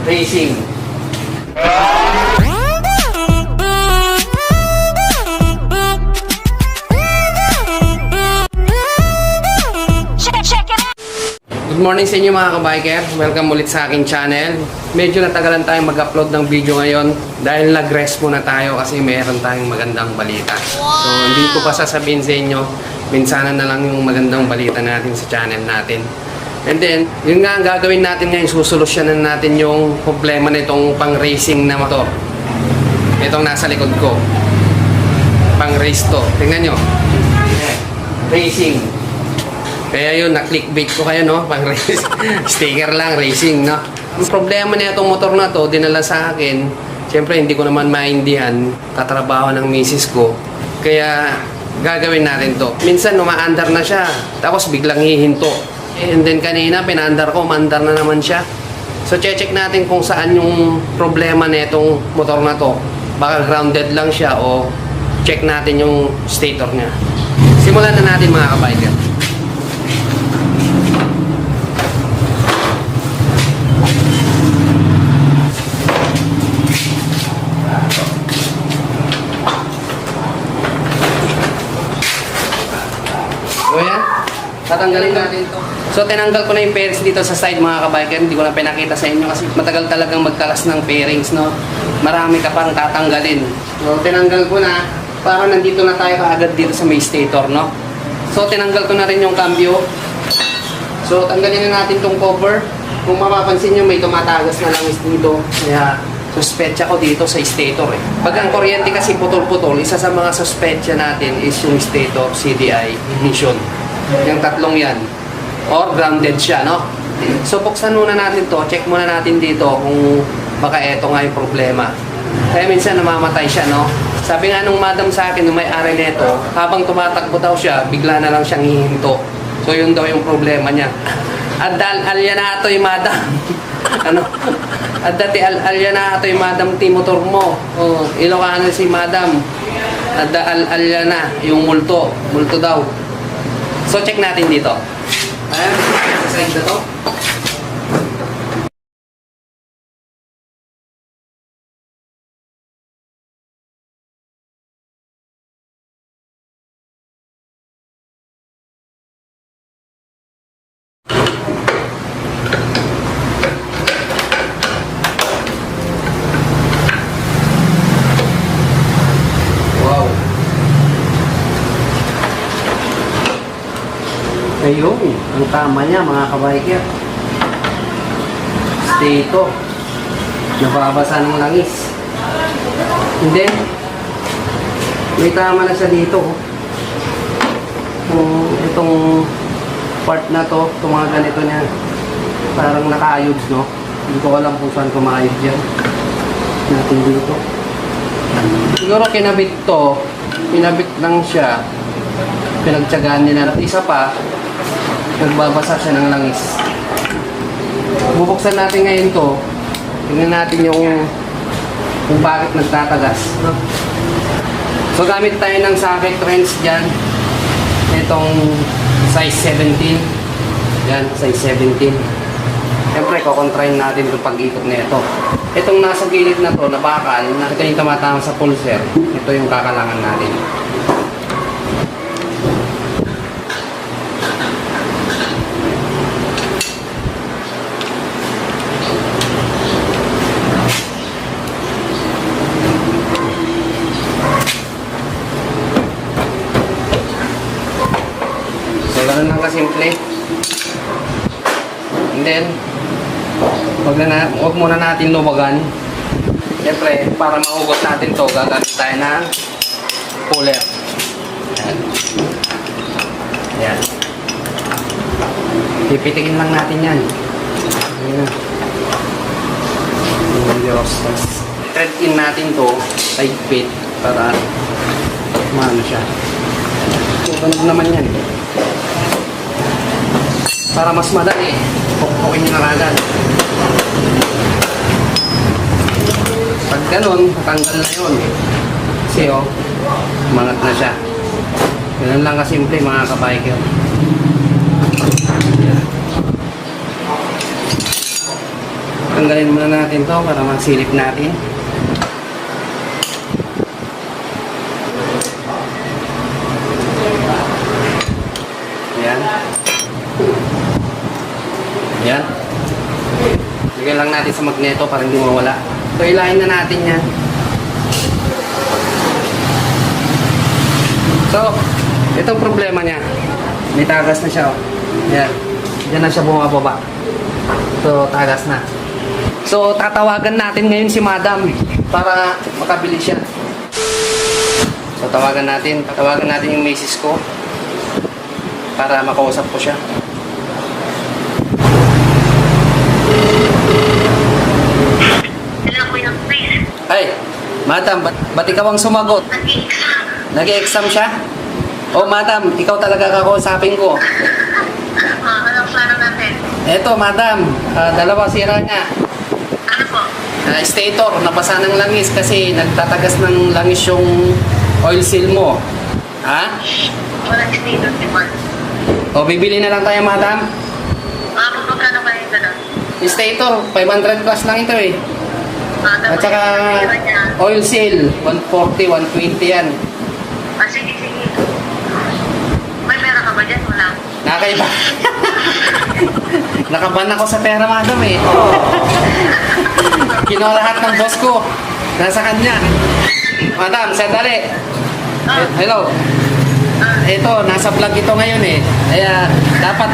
Racing. Good morning sa inyo mga kabiker. Welcome ulit sa aking channel. Medyo natagalan tayong mag-upload ng video ngayon dahil nag-rest muna tayo kasi meron tayong magandang balita. So hindi ko pa sasabihin sa inyo, minsanan na lang yung magandang balita natin sa channel natin. And then, yun nga ang gagawin natin ngayon, susolusyonan natin yung problema nitong pang-racing na motor. Itong nasa likod ko. Pang-race to. Tingnan nyo. Racing. Kaya yun, na-clickbait ko kayo, no? Pang-race. Sticker lang, racing, no? Yung problema na itong motor na to, dinala sa akin. Siyempre, hindi ko naman maindihan. Katrabaho ng misis ko. Kaya, gagawin natin to. Minsan, umaandar na siya. Tapos, biglang hihinto. And then, kanina, pinaandar ko, umaandar na naman siya. So, check natin kung saan yung problema na itong motor na to. Baka grounded lang siya o check natin yung stator niya. Simulan na natin mga kabiker. So yan, tatanggalin natin ito. So tinanggal ko na yung fairings dito sa side mga kabiker. Hindi ko na pinakita sa inyo kasi matagal talagang magkalas ng fairings, no? Marami ka pang tatanggalin. So tinanggal ko na para nandito na tayo kaagad dito sa may stator, no? So tinanggal ko na rin yung cambio. So tanggalin na natin tong cover. Kung mapapansin nyo may tumatagas na langis dito. Kaya suspetsa ko dito sa stator eh. Pag ang kuryente kasi putol-putol, isa sa mga suspetsa natin is yung stator CDI ignition. Yung tatlong yan. Or grounded siya, no? So buksan muna natin to, check muna natin dito kung baka eto nga yung problema. Kaya minsan namamatay siya, no? Sabi nga nung madam sa akin, nung may-ari nito, habang tumatakbo daw siya, bigla na lang siyang hihinto. So yun daw yung problema niya. Adal alyanato yung madam. Ano? Adati alyanato yung madam ti motor mo. Oh, Ilocano si madam. Adal alyana yung multo. Multo daw. So check natin dito. Ayan, sa side na to. Wow. Ayun, ang tama niya mga kabiker. Dito. Nababasa ng langis. And then, may tama na siya dito. Itong part na to, itong mga ganito niya, parang nakaayod, no? Hindi ko alam kung saan kumayod yan. Natin dito. Siguro kinabit to, pinabit lang siya. Pinagtsagaan nila. At isa pa, nagbabasa siya ng langis. Bubuksan natin ngayon to. Tingnan natin yung kung bakit nagtatagas, no? So gamit tayo ng socket wrench dyan. Itong size 17. Yan, size 17. Siyempre, kukontrain natin itong pag-ikot na ito. Itong nasa gilid na to, na bakal, na ito yung tumatama sa pulser. Ito yung kakalangan natin. Ganun lang kasimple. And then, wag muna natin luwagan. Siyempre, para mahugot natin to, gagamit tayo ng puller. Ayan. Ayan. Pipitikin lang natin yan. Ayan. Thread in natin to, tight fit, para maano siya. Tutunog naman yan. Para mas madali, pukpukin nyo na agad. Pag ganun, tanggal na yun. Kasi umangat na siya. Ganun lang kasimple mga kabiker. Tanggalin muna natin to para masilip natin. Ayan. Ayan. Lagyan lang natin sa magneto para hindi mawala. So, ilahin na natin yan. So, itong problema niya. May tagas na siya. Oh. Ayan. Diyan na siya bumababa. So, tagas na. So, tatawagan natin ngayon si Madam para makabili siya. So, tawagan natin yung misis ko para makausap ko siya. Hello, Kuya Chris. Ay, Madam, ba't ikaw ang sumagot? Nag-exam. Nag-exam siya? Oh, Madam, ikaw talaga kakausapin ko. Anong plano natin? Eto, Madam, dalawa sira niya. Ano po? Stator, nabasa ng langis kasi nagtatagas ng langis yung oil seal mo. Ha? Walang status si Mark. O, bibili na lang tayo, Madam. Magkano ba yung gano'n? Stator, 500 plus lang ito eh. At saka oil seal, 140, 120 yan. Sige, sige. May pera ka ba dyan? Wala. Nakaiba. Nakaban ako sa pera, Madam eh. Kinuha lahat ng boss ko. Nasa kanya. Madam, sandali. Hello. Ito, nasa vlog ito ngayon eh. Kaya dapat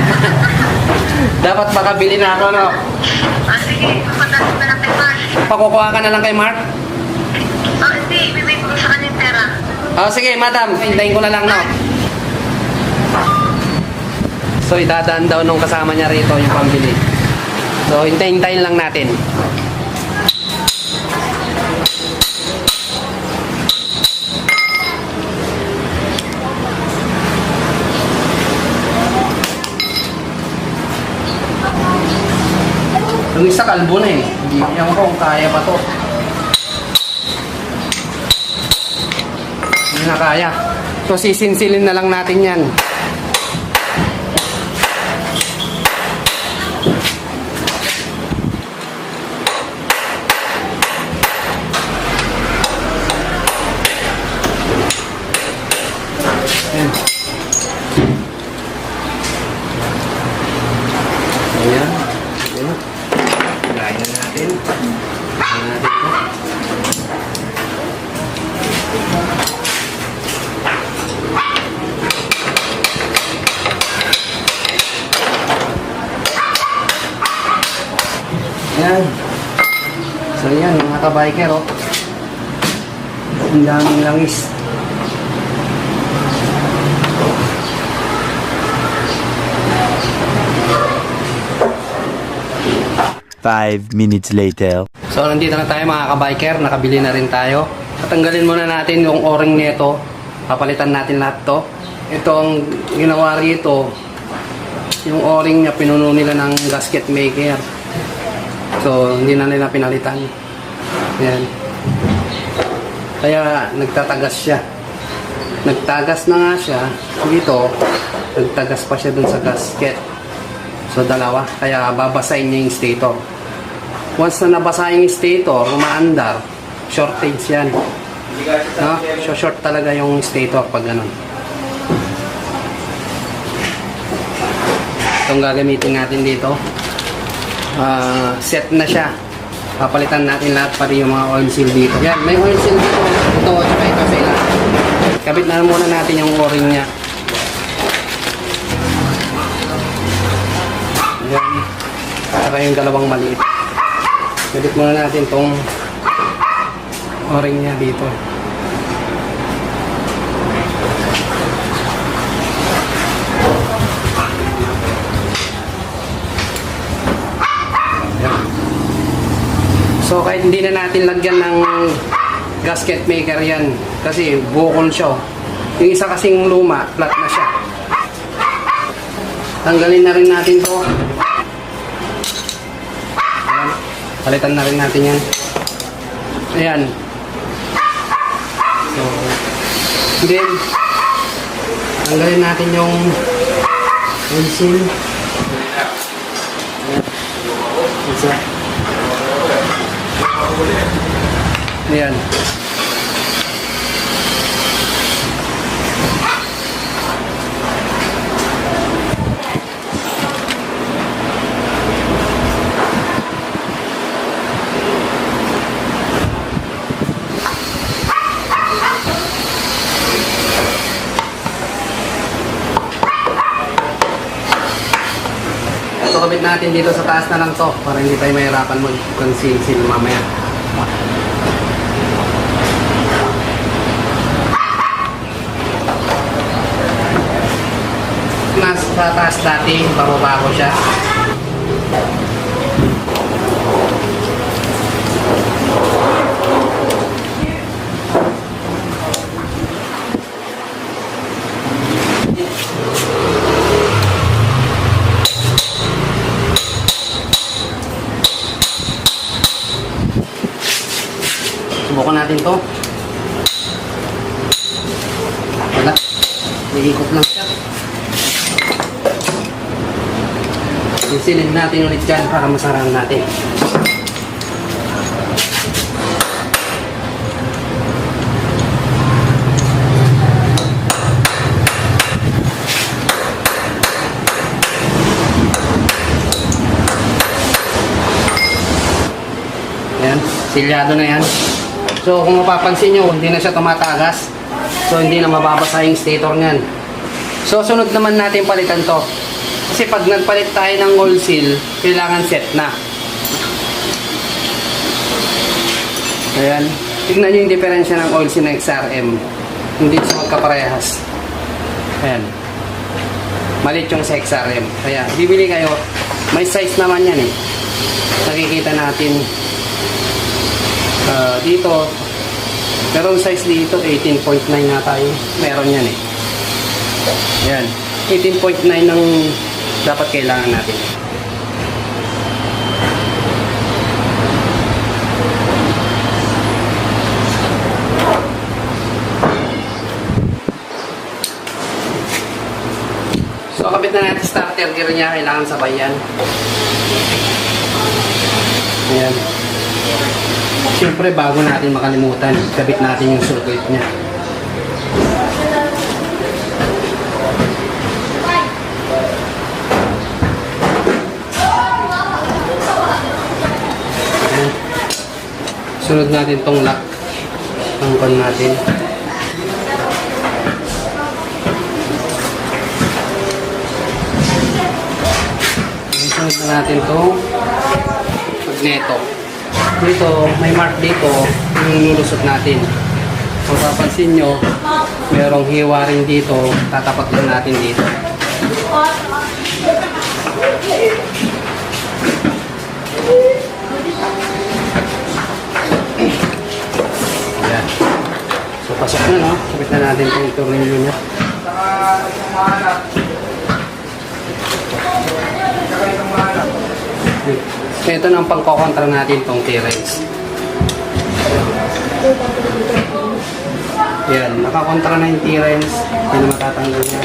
dapat makabili na ako, no? Sige. Pagkatapos na lang kay Mark. Pakukuha ka na lang kay Mark? Hindi. Ibibig ko sa kanya yung pera. Sige, Madam. Hintayin ko na lang, no? So, idadaan daw nung kasama niya rito yung pambili. So, hintayin lang natin. Yung isa kalbo na eh. Hindi ko kung kaya pa to. Hindi na kaya. So, sisinsilin na lang natin yan. Ayan. Ayan. Lagyan na natin. Lagyan natin ito. Ayan. So yan, mga kabiker, oh. Ang daming langis. Five minutes later. So, nandito na tayo mga kabiker. Nakabili na rin tayo. Tatanggalin muna natin yung o-ring nito. Papalitan natin lahat to. Ito ang ginawa rito. Yung o-ring niya, pinuno nila ng gasket maker. So, hindi na nila pinalitan. Ayan. Kaya, nagtatagas siya. Nagtagas na nga siya. Dito, nagtagas pa siya dun sa gasket. So, dalawa. Kaya, babasahin niya yung stator. Once na nabasa yung stator, umaandar, shortage yan. No? So, short talaga yung stator pag ganun. Itong gagamitin natin dito. Set na siya. Papalitan natin lahat pati yung mga oil seal dito. Yan, may oil seal dito. Ito, tsaka ito sa ilan. Kabit na muna natin yung o-ring niya. Yan. Saka yung dalawang maliit. Kabit muna natin tong o-ring niya dito. Yan. So kahit hindi na natin lagyan ng gasket maker yan kasi bukol siya. Yung isa kasing luma, flat na siya. Tanggalin na rin natin to. Ayan. Palitan na rin natin yan. Ayan. So, then, tanggalin natin yung oil seal. Ayan. Isa. Ayan. So, kabit natin dito sa taas na lang to para hindi tayo mahirapan mag-conceal mamaya. Nasa taas dati, bababa ko siya. Subukan natin to. Wala. Iikot lang siya. Isilid natin ulit dyan para masarang natin. Ayan, silyado na yan. So kung mapapansin nyo, hindi na siya tumatagas. So hindi na mababasa yung stator niyan. So sunod naman natin palitan to. Kasi pag nagpalit tayo ng oil seal, kailangan set na. Ayan. Tignan nyo yung diferensya ng oil seal ng XRM. Hindi siya magkaparehas. Ayan. Malit yung sa XRM. Kaya bibili kayo. May size naman yan eh. Nakikita natin dito. Merong size dito, 18.9 na tayo. Meron yan eh. Ayan. 18.9 ng dapat kailangan natin. So, kabit na natin starter gear niya. Kailangan sabay yan. Ayan. Siyempre, bago natin makalimutan, kabit natin yung circuit niya. Ayan. Sunod natin tong lock. Tangkon natin. Sunod na natin tong magneto. Dito, may mark dito, yung nilusot natin. Kung papansin nyo, merong hiwa rin dito, tatapat lang natin dito. Ayan. So, pasok na, no? Sabit na natin itong tornilyo niya. Ito na ang pangkokontra natin itong T-Rex. Yan, nakakontra na yung T-Rex. Hindi na matatanggal yan.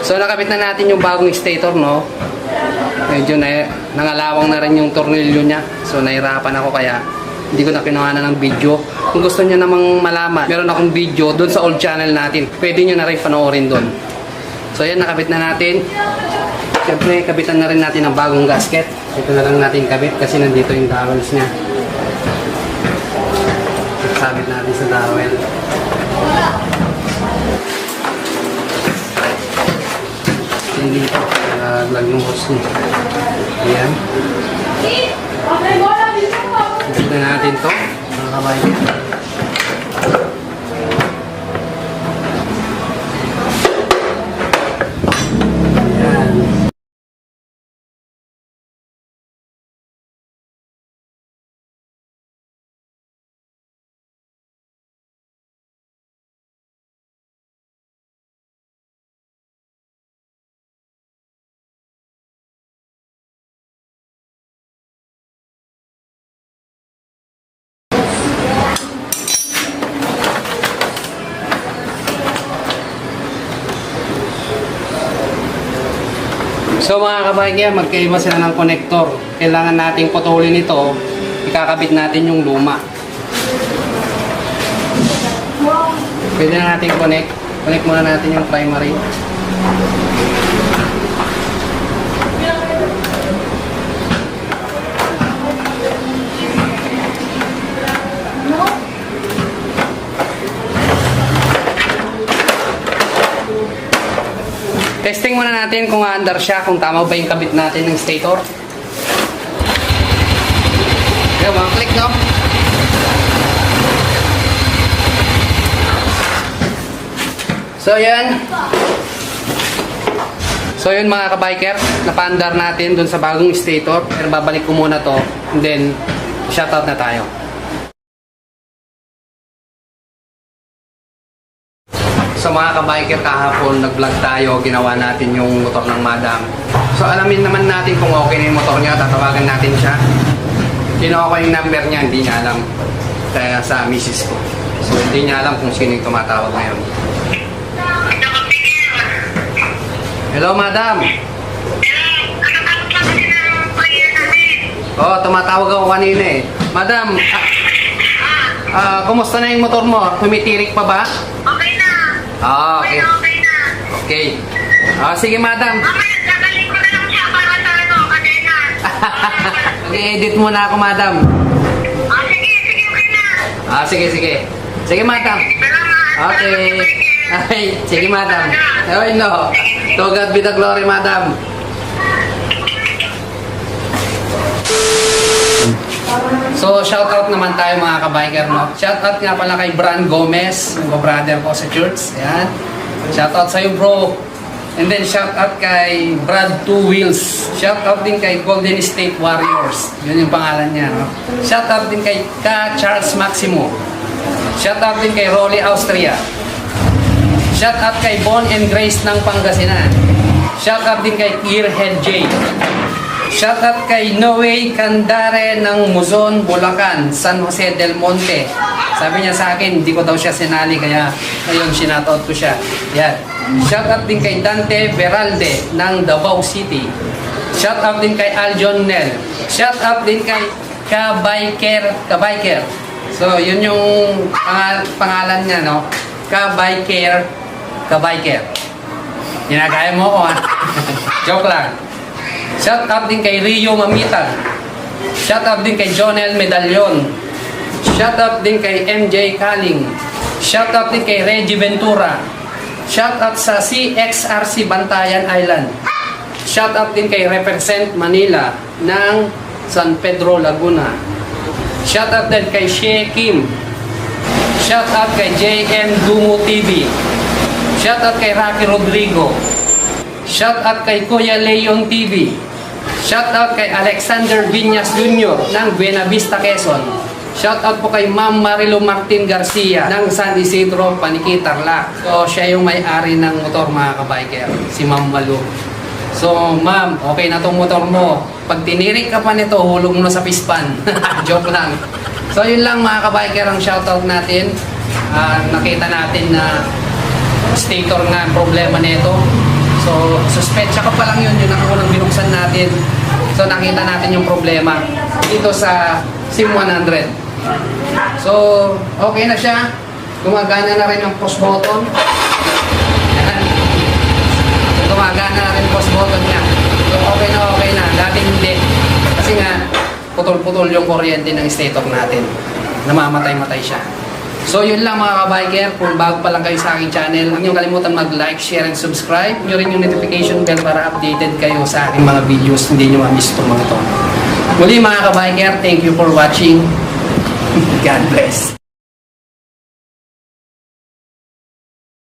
So nakabit na natin yung bagong stator, no? Medyo nangalawang na rin yung tornilyo niya. So nahirapan ako kaya hindi ko na kinuha na ng video. Kung gusto niyo namang malaman, meron akong video doon sa old channel natin. Pwede niyo na rin panoorin doon. So yan, nakabit na natin. Siyempre, kabitan na rin natin ang bagong gasket. Ito na lang natin kabit kasi nandito yung dowels niya. Sabit natin sa dowel. Yan dito, lag yung hose niya. Ayan. Kabit na natin to, mga kabayan. So mga kabayan, magkaiba sila ng connector. Kailangan nating putulin ito. Ikakabit natin yung luma. Pwede na natin connect. Connect muna natin yung primary. Testing muna natin kung under siya, kung tama ba yung kabit natin ng stator. Okay, mga click, no? So, yan. So, yun mga kabiker, napa-under natin dun sa bagong stator. Pero babalik ko muna to, and then, shoutout na tayo. So mga kabiker, kahapon nag-vlog tayo, ginawa natin yung motor ng madam. So alamin naman natin kung okay na yung motor niya, tatawagan natin siya. Kinuha ko yung number niya, hindi niya alam. Kaya sa misis ko. So hindi niya alam kung sino yung tumatawag ngayon. Hello madam! Oh, tumatawag ako kanina eh. Madam, kumusta na yung motor mo? Tumitirik pa ba? Okay na. Ah, okay. Okay na. Okay. Sige, madam. Mamaya, gagaling ko na lang siya para sa kadena. Mag-edit muna ako, madam. Sige, okay na. Sige. Sige, madam. Salamat. Okay. Ay, sige, madam. Ay, no. To God be the glory, madam. So, shoutout naman tayo mga kabiker, no? Shoutout nga pala kay Bran Gomez, yung brother ko sa church. Ayan. Shoutout sa'yo, bro. And then, shoutout kay Brad Two Wheels. Shoutout din kay Golden State Warriors. Yun yung pangalan niya, no? Shoutout din kay Ka Charles Maximo. Shoutout din kay Rolly Austria. Shoutout kay Bon and Grace ng Pangasinan. Shoutout din kay Earhead J. Shoutout kay Noe Candare ng Muzon, Bulacan, San Jose del Monte. Sabi niya sa akin, hindi ko daw siya sinali, kaya ngayon sinoutout ko siya. Yan. Shoutout din kay Dante Beralde ng Davao City. Shoutout din kay Aljon Nel. Shoutout din kay Kabiker. So, yun yung pangalan niya, no? Kabiker. Ginagaya mo ko, ha? Joke lang. Shout out din kay Rio Mamita. Shout out din kay Jonel Medallion. Shout out din kay MJ Kaling. Shout out din kay Reggie Ventura. Shout out sa CXRC Bantayan Island. Shout out din kay Represent Manila ng San Pedro Laguna. Shout out din kay Shea Kim. Shout out kay JM Dungo TV. Shout out kay Rocky Rodrigo. Shout out kay Kuya Leon TV. Shout out kay Alexander Viñas Jr. ng Buena Vista, Quezon. Shout out po kay Ma'am Marilo Martin Garcia ng San Isidro, Paniqui, Tarlac. So siya yung may-ari ng motor mga kabiker, si Ma'am Malu. So ma'am, okay na tong motor mo. Pag tinirik ka pa nito, hulog mo na sa pispan. Joke lang. So yun lang mga kabiker ang shoutout natin. Nakita natin na stator nga ang problema nito. So, suspetsa ka pa lang yun ang unang binuksan natin. So, nakita natin yung problema dito sa SIM 100. So, okay na siya. Gumagana na rin ang push button. Yan. So, gumagana na rin ang push button niya. So, okay na. Dati hindi. Kasi nga, putol-putol yung kuryente ng stator natin. Namamatay-matay siya. So yun lang mga kabiker, kung bago pa lang kayo sa aking channel, huwag niyo kalimutan mag-like, share, and subscribe. Nyo rin yung notification bell para updated kayo sa aking mga videos, hindi nyo ma-miss itong mga to. Muli mga kabiker, thank you for watching. God bless.